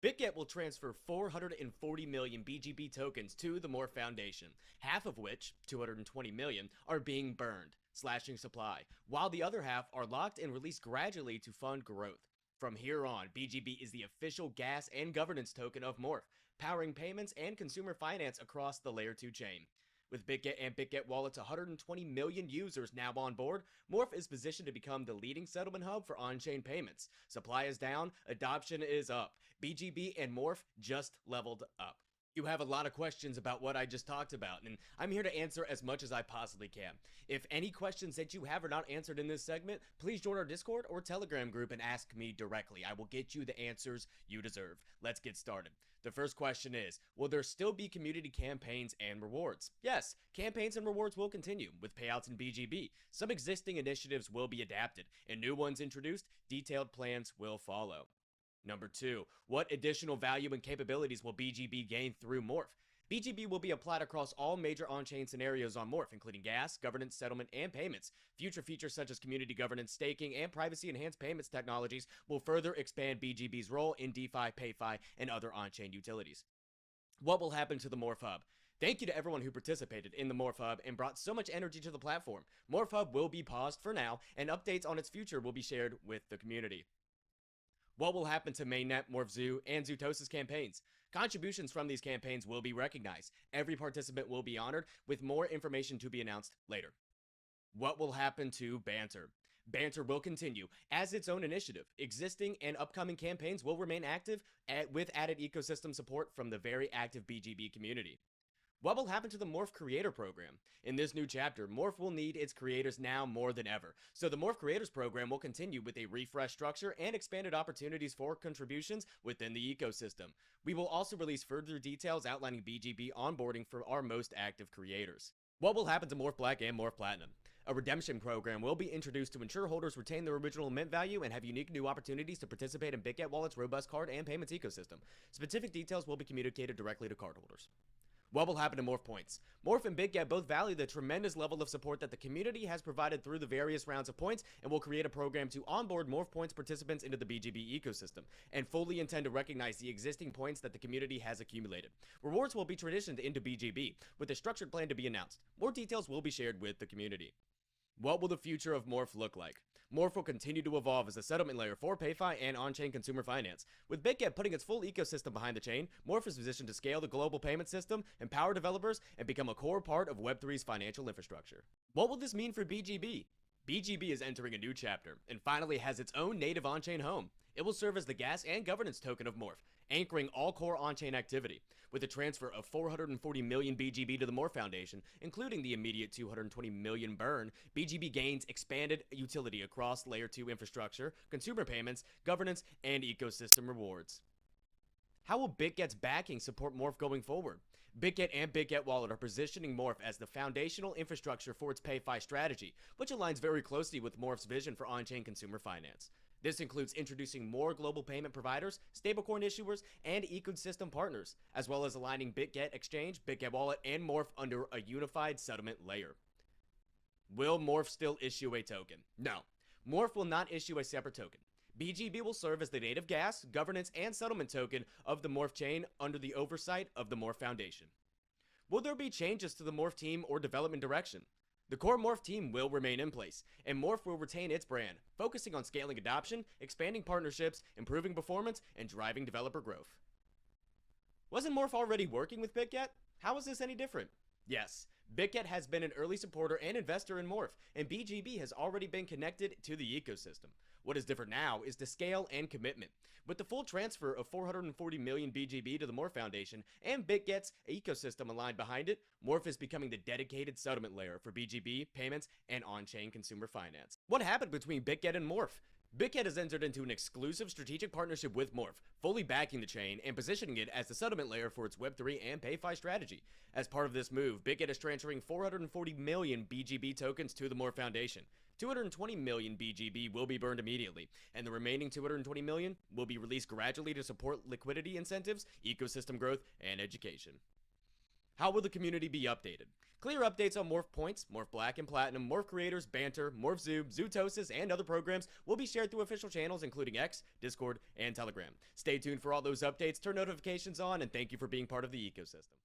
Bitget will transfer 440 million BGB tokens to the Morph Foundation, half of which, 220 million, are being burned, slashing supply, while the other half are locked and released gradually to fund growth. From here on, BGB is the official gas and governance token of Morph, powering payments and consumer finance across the Layer 2 chain. With Bitget and BitgetWallet's 120 million users now on board, Morph is positioned to become the leading settlement hub for on-chain payments. Supply is down, adoption is up. BGB and Morph just leveled up. You have a lot of questions about what I just talked about, and I'm here to answer as much as I possibly can. If any questions that you have are not answered in this segment, please join our Discord or Telegram group and ask me directly. I will get you the answers you deserve. Let's get started. The first question is, will there still be community campaigns and rewards? Yes, campaigns and rewards will continue, with payouts in BGB. Some existing initiatives will be adapted, and new ones introduced. Detailed plans will follow. Number 2, what additional value and capabilities will BGB gain through Morph? BGB will be applied across all major on-chain scenarios on Morph, including gas, governance, settlement, and payments. Future features such as community governance, staking, and privacy-enhanced payments technologies will further expand BGB's role in DeFi, PayFi, and other on-chain utilities. What will happen to the Morph Hub? Thank you to everyone who participated in the Morph Hub and brought so much energy to the platform. Morph Hub will be paused for now, and updates on its future will be shared with the community. What will happen to Mainnet, MorphZoo, and Zootosis campaigns? Contributions from these campaigns will be recognized. Every participant will be honored, with more information to be announced later. What will happen to Banter? Banter will continue as its own initiative. Existing and upcoming campaigns will remain active with added ecosystem support from the very active BGB community. What will happen to the Morph Creator Program? In this new chapter, Morph will need its creators now more than ever, so the Morph Creators Program will continue with a refreshed structure and expanded opportunities for contributions within the ecosystem. We will also release further details outlining BGB onboarding for our most active creators. What will happen to Morph Black and Morph Platinum? A redemption program will be introduced to ensure holders retain their original mint value and have unique new opportunities to participate in Bitget Wallet's robust card and payments ecosystem. Specific details will be communicated directly to cardholders. What will happen to Morph Points? Morph and Bitget both value the tremendous level of support that the community has provided through the various rounds of points and will create a program to onboard Morph Points participants into the BGB ecosystem and fully intend to recognize the existing points that the community has accumulated. Rewards will be transitioned into BGB, with a structured plan to be announced. More details will be shared with the community. What will the future of Morph look like? Morph will continue to evolve as a settlement layer for PayFi and on-chain consumer finance. With Bitget putting its full ecosystem behind the chain, Morph is positioned to scale the global payment system, empower developers, and become a core part of Web3's financial infrastructure. What will this mean for BGB? BGB is entering a new chapter, and finally has its own native Onchain Home. It will serve as the gas and governance token of Morph, anchoring all core on-chain activity. With a transfer of 440 million BGB to the Morph Foundation, including the immediate 220 million burn, BGB gains expanded utility across Layer 2 infrastructure, consumer payments, governance, and ecosystem rewards. How will Bitget's backing support Morph going forward? Bitget and BitgetWallet are positioning Morph as the foundational infrastructure for its PayFi strategy, which aligns very closely with Morph's vision for on-chain consumer finance. This includes introducing more global payment providers, stablecoin issuers, and ecosystem partners, as well as aligning Bitget Exchange, BitgetWallet, and Morph under a unified settlement layer. Will Morph still issue a token? No. Morph will not issue a separate token. BGB will serve as the native gas, governance, and settlement token of the Morph chain under the oversight of the Morph Foundation. Will there be changes to the Morph team or development direction? The core Morph team will remain in place, and Morph will retain its brand, focusing on scaling adoption, expanding partnerships, improving performance, and driving developer growth. Wasn't Morph already working with Bitget? How is this any different? Yes, Bitget has been an early supporter and investor in Morph, and BGB has already been connected to the ecosystem. What is different now is the scale and commitment. With the full transfer of 440 million BGB to the Morph Foundation and Bitget's ecosystem aligned behind it, Morph is becoming the dedicated settlement layer for BGB, payments, and on-chain consumer finance. What happened between Bitget and Morph? Bitget has entered into an exclusive strategic partnership with Morph, fully backing the chain and positioning it as the settlement layer for its Web3 and PayFi strategy. As part of this move, Bitget is transferring 440 million BGB tokens to the Morph Foundation. 220 million BGB will be burned immediately, and the remaining 220 million will be released gradually to support liquidity incentives, ecosystem growth, and education. How will the community be updated? Clear updates on Morph Points, Morph Black and Platinum, Morph Creators, Banter, Morph Zoo, Zootosis, and other programs will be shared through official channels including X, Discord, and Telegram. Stay tuned for all those updates, turn notifications on, and thank you for being part of the ecosystem.